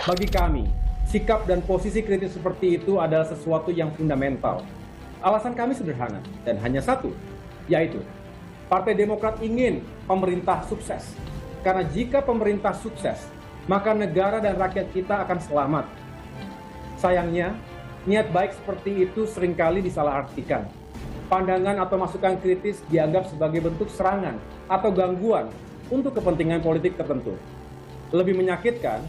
Bagi kami, sikap dan posisi kritis seperti itu adalah sesuatu yang fundamental. Alasan kami sederhana dan hanya satu, yaitu Partai Demokrat ingin pemerintah sukses. Karena jika pemerintah sukses, maka negara dan rakyat kita akan selamat. Sayangnya, niat baik seperti itu seringkali disalahartikan. Pandangan atau masukan kritis dianggap sebagai bentuk serangan atau gangguan untuk kepentingan politik tertentu. Lebih menyakitkan,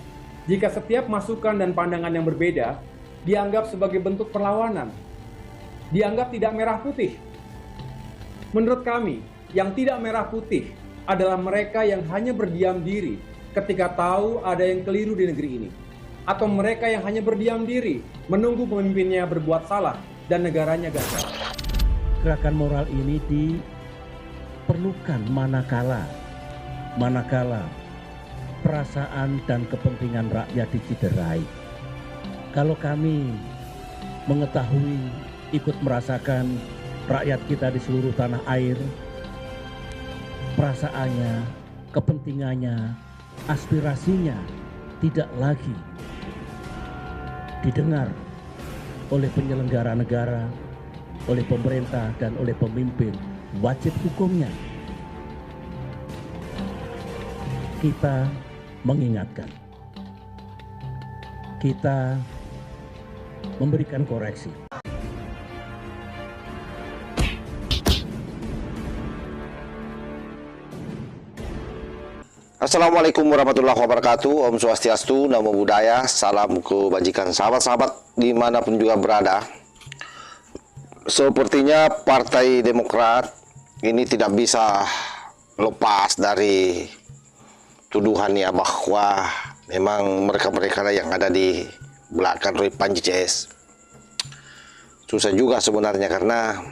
jika setiap masukan dan pandangan yang berbeda dianggap sebagai bentuk perlawanan, dianggap tidak merah putih. Menurut kami, yang tidak merah putih adalah mereka yang hanya berdiam diri ketika tahu ada yang keliru di negeri ini. Atau mereka yang hanya berdiam diri menunggu pemimpinnya berbuat salah dan negaranya gagal. Gerakan moral ini diperlukan manakala perasaan dan kepentingan rakyat diciderai. Kalau kami mengetahui, ikut merasakan rakyat kita di seluruh tanah air, perasaannya, kepentingannya, aspirasinya tidak lagi didengar oleh penyelenggara negara, oleh pemerintah dan oleh pemimpin wajib hukumnya. Kita mengingatkan, kita memberikan koreksi. Assalamualaikum warahmatullahi wabarakatuh. Om Swastiastu, Namo Buddhaya, salam kebajikan sahabat-sahabat dimanapun juga berada. Sepertinya Partai Demokrat ini tidak bisa lepas dari tuduhannya bahwa memang mereka-mereka yang ada di belakang Roy Panji CS. Susah juga sebenarnya karena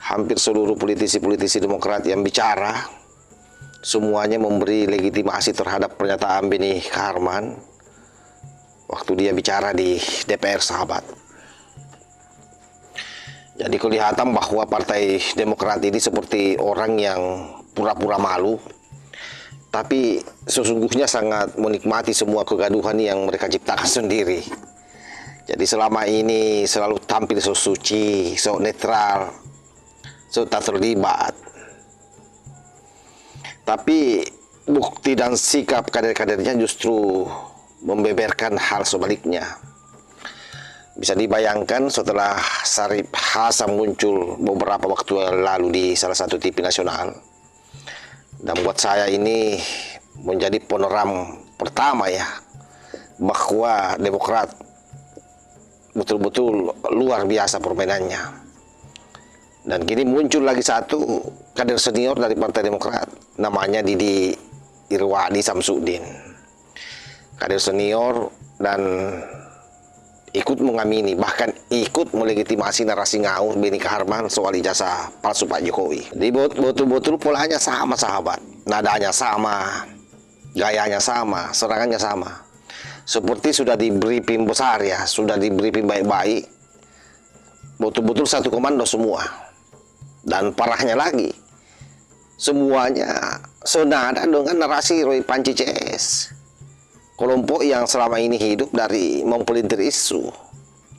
hampir seluruh politisi-politisi Demokrat yang bicara semuanya memberi legitimasi terhadap pernyataan Beni Kaharman waktu dia bicara di DPR, sahabat. Jadi kelihatan bahwa Partai Demokrat ini seperti orang yang pura-pura malu, tapi sesungguhnya sangat menikmati semua kegaduhan yang mereka ciptakan sendiri. Jadi selama ini selalu tampil so suci, so netral, so tak terlibat. Tapi bukti dan sikap kader-kadernya justru membeberkan hal sebaliknya. Bisa dibayangkan setelah Syarif Hasan muncul beberapa waktu lalu di salah satu TV nasional, dan buat saya ini menjadi penoram pertama ya, bahwa Demokrat betul-betul luar biasa permainannya. Dan kini muncul lagi satu kader senior dari Partai Demokrat, namanya Didi Irwadi Samsudin. Kader senior dan ikut mengamini, bahkan ikut melegitimasi narasi ngawur Beni Kaharman soal ijazah palsu Pak Jokowi. Jadi betul-betul polanya sama, sahabat. Nadanya sama, gayanya sama, serangannya sama. Seperti sudah di briefing besar ya, sudah di briefing baik-baik. Betul-betul satu komando semua. Dan parahnya lagi, semuanya senada dengan narasi Roy Panji CS. Kelompok yang selama ini hidup dari mempelintir isu,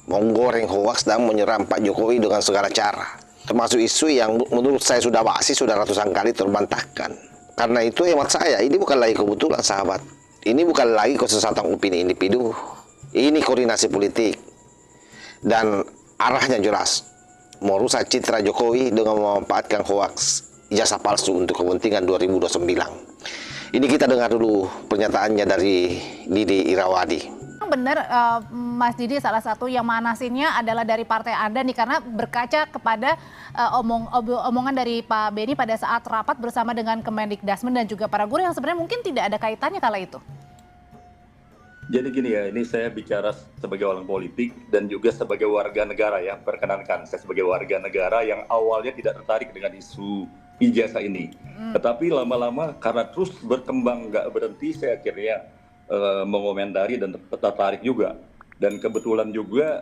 menggoreng hoaks dan menyerang Pak Jokowi dengan segala cara. Termasuk isu yang menurut saya sudah basi, sudah ratusan kali terbantahkan. Karena itu hemat saya, ini bukan lagi kebetulan, sahabat. Ini bukan lagi kesesatan opini individu. Ini koordinasi politik. Dan arahnya jelas, merusak citra Jokowi dengan memanfaatkan hoaks ijazah palsu untuk kepentingan 2029. Ini kita dengar dulu pernyataannya dari Didi Irawadi. Benar, Mas Didi, salah satu yang manasinnya adalah dari partai Anda nih, karena berkaca kepada omongan dari Pak Beni pada saat rapat bersama dengan Kemendikbudrismen dan juga para guru yang sebenarnya mungkin tidak ada kaitannya kala itu. Jadi gini ya, ini saya bicara sebagai orang politik dan juga sebagai warga negara ya. Perkenankan, saya sebagai warga negara yang awalnya tidak tertarik dengan isu ijazah ini. Tetapi lama-lama karena terus berkembang nggak berhenti, saya akhirnya mengomentari dan tertarik juga. Dan kebetulan juga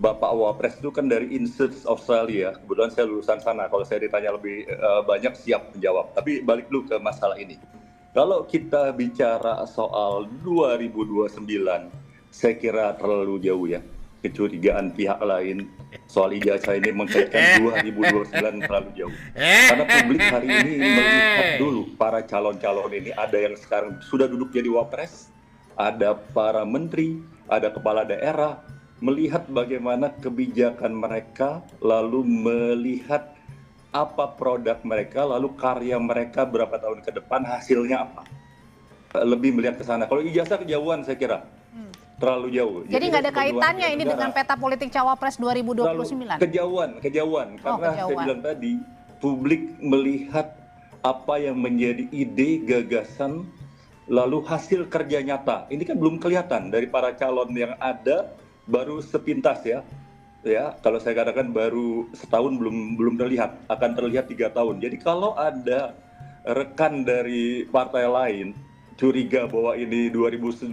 Bapak Wapres itu kan dari Institute Australia. Kebetulan saya lulusan sana. Kalau saya ditanya lebih banyak siap menjawab. Tapi balik dulu ke masalah ini. Kalau kita bicara soal 2029, saya kira terlalu jauh ya. Kecurigaan pihak lain soal ijazah ini mengkaitkan 2029 terlalu jauh. Karena publik hari ini melihat dulu para calon-calon ini, ada yang sekarang sudah duduk jadi wapres, ada para menteri, ada kepala daerah, melihat bagaimana kebijakan mereka, lalu melihat apa produk mereka, lalu karya mereka berapa tahun ke depan, hasilnya apa. Lebih melihat ke sana. Kalau ijazah kejauhan saya kira. Terlalu jauh. Jadi nggak ada kaitannya ini dengan peta politik Cawapres 2029? Kejauhan. Karena saya bilang tadi, publik melihat apa yang menjadi ide, gagasan, lalu hasil kerja nyata. Ini kan belum kelihatan dari para calon yang ada, baru sepintas ya. Ya, kalau saya katakan baru setahun belum terlihat, akan terlihat 3 tahun. Jadi kalau ada rekan dari partai lain curiga bahwa ini 2029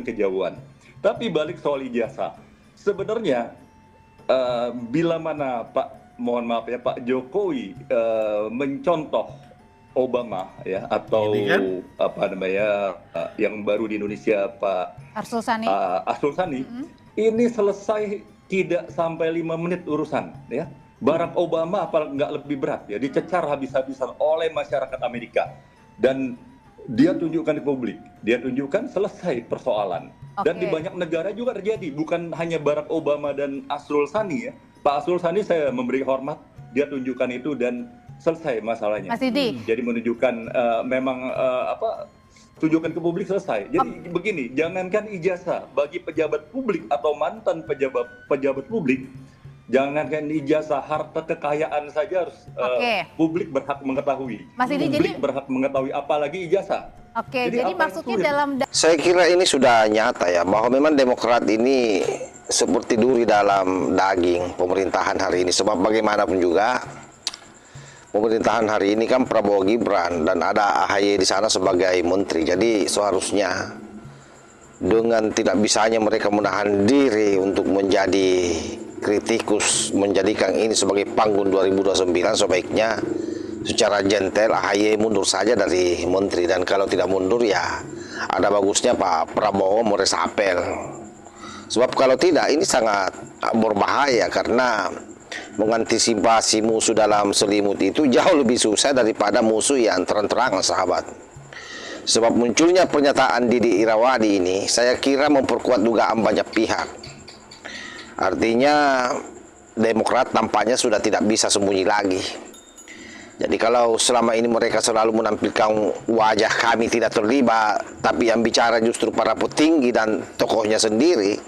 kejauhan. Tapi balik soal ijazah, sebenarnya bila mana Pak Jokowi mencontoh Obama ya, atau apa namanya yang baru di Indonesia Pak Arsul Sani, ini selesai tidak sampai 5 menit urusan ya. Barack Obama apa nggak lebih berat ya, dicecar habis-habisan oleh masyarakat Amerika, dan dia tunjukkan di publik, dia tunjukkan selesai persoalan. Dan di banyak negara juga terjadi, bukan hanya Barack Obama dan Arsul Sani ya. Pak Arsul Sani saya memberi hormat, dia tunjukkan itu dan selesai masalahnya. Mas Didi. Jadi menunjukkan memang tunjukkan ke publik selesai. Jadi begini, jangankan ijazah bagi pejabat publik atau mantan pejabat publik, jangankan ijazah, harta kekayaan saja harus publik berhak mengetahui. Mas Didi, publik berhak mengetahui, apalagi ijazah. Jadi maksudnya dalam... Saya kira ini sudah nyata ya, bahwa memang Demokrat ini seperti duri dalam daging pemerintahan hari ini. Sebab bagaimanapun juga, pemerintahan hari ini kan Prabowo Gibran dan ada AHY di sana sebagai menteri. Jadi seharusnya dengan tidak bisanya mereka menahan diri untuk menjadi kritikus, menjadikan ini sebagai panggung 2029, sebaiknya secara gentle AHY mundur saja dari menteri. Dan kalau tidak mundur ya ada bagusnya Pak Prabowo meresapel. Sebab kalau tidak ini sangat berbahaya, karena mengantisipasi musuh dalam selimut itu jauh lebih susah daripada musuh yang terang-terangan, sahabat. Sebab munculnya pernyataan Didi Irawadi ini saya kira memperkuat dugaan banyak pihak. Artinya Demokrat tampaknya sudah tidak bisa sembunyi lagi. Jadi kalau selama ini mereka selalu menampilkan wajah kami tidak terlibat, tapi yang bicara justru para petinggi dan tokohnya sendiri.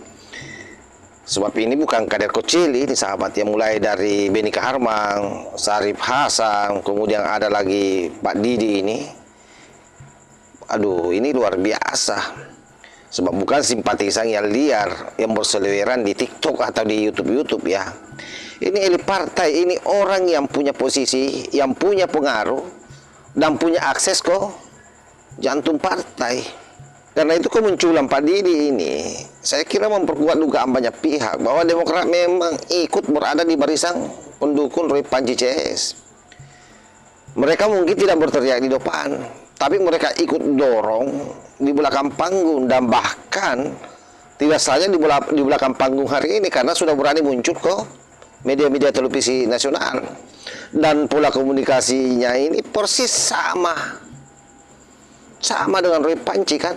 Sebab ini bukan kader kecil ini, sahabat, yang mulai dari Benny Kaharman, Syarif Hasan, kemudian ada lagi Pak Didi ini. Aduh, ini luar biasa. Sebab bukan simpatisan yang liar yang berseliweran di TikTok atau di YouTube ya. Ini elit partai, ini orang yang punya posisi, yang punya pengaruh, dan punya akses ke jantung partai. Karena itu kemunculan Pak Didi ini, saya kira memperkuat dugaan banyak pihak bahwa Demokrat memang ikut berada di barisan pendukung Roy Panji CS. Mereka mungkin tidak berteriak di depan, tapi mereka ikut dorong di belakang panggung, dan bahkan tidak saja di belakang panggung hari ini, karena sudah berani muncul ke media-media televisi nasional. Dan pola komunikasinya ini persis sama dengan Roy Panci kan.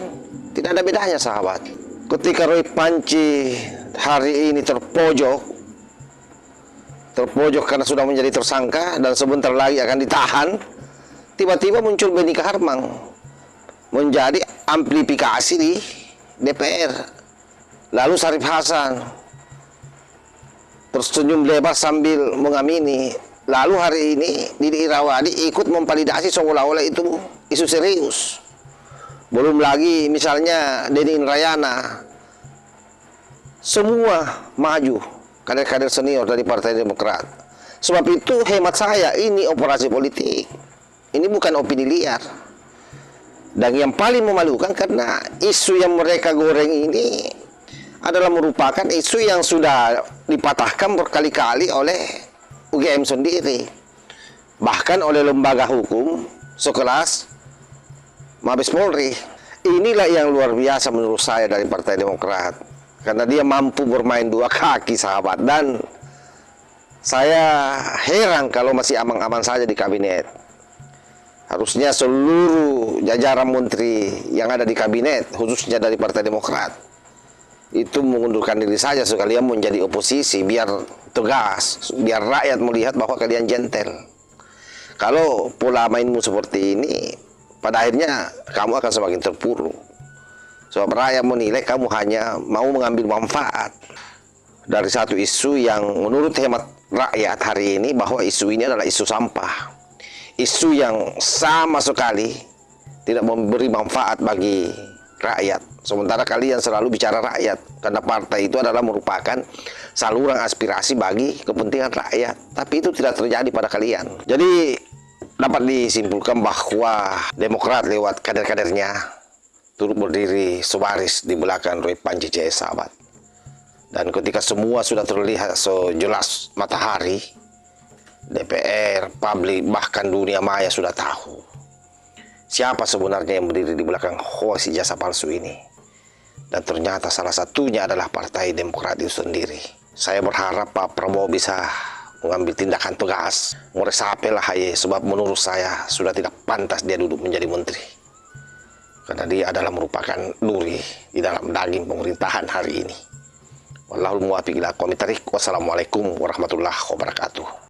Tidak ada bedanya, sahabat. Ketika Roy Panci hari ini terpojok karena sudah menjadi tersangka dan sebentar lagi akan ditahan, tiba-tiba muncul Benny Kaharman menjadi amplifikasi di DPR. Lalu Syarif Hasan tersenyum lebar sambil mengamini. Lalu hari ini Didi Irawadi ikut memvalidasi seolah-olah itu isu serius. Belum lagi misalnya Denny Indrayana. Semua maju kader-kader senior dari Partai Demokrat. Sebab itu hemat saya ini operasi politik. Ini bukan opini liar. Dan yang paling memalukan karena isu yang mereka goreng ini adalah merupakan isu yang sudah dipatahkan berkali-kali oleh UGM sendiri. Bahkan oleh lembaga hukum sekelas Mabes Polri. Inilah yang luar biasa menurut saya dari Partai Demokrat. Karena dia mampu bermain dua kaki, sahabat. Dan saya heran kalau masih aman-aman saja di kabinet. Harusnya seluruh jajaran menteri yang ada di kabinet, khususnya dari Partai Demokrat, itu mengundurkan diri saja sekalian menjadi oposisi, biar tegas, biar rakyat melihat bahwa kalian gentle. Kalau pola mainmu seperti ini, pada akhirnya kamu akan semakin terpuruk. Sebab rakyat menilai kamu hanya mau mengambil manfaat dari satu isu yang menurut hemat rakyat hari ini, bahwa isu ini adalah isu sampah. Isu yang sama sekali tidak memberi manfaat bagi rakyat. Sementara kalian selalu bicara rakyat, karena partai itu adalah merupakan saluran aspirasi bagi kepentingan rakyat. Tapi itu tidak terjadi pada kalian. Jadi dapat disimpulkan bahwa Demokrat lewat kader-kadernya turut berdiri sebaris di belakang Roy Panji CS, sahabat. Dan ketika semua sudah terlihat sejelas matahari, DPR, publik, bahkan dunia maya sudah tahu siapa sebenarnya yang berdiri di belakang hoax ijazah palsu ini. Dan ternyata salah satunya adalah Partai Demokrat itu sendiri. Saya berharap Pak Prabowo bisa mengambil tindakan tegas, meresapel AHY, sebab menurut saya sudah tidak pantas dia duduk menjadi menteri. Karena dia adalah merupakan duri di dalam daging pemerintahan hari ini. Wallahul muwaffiq ila aqwamit thoriq. Wassalamualaikum warahmatullahi wabarakatuh.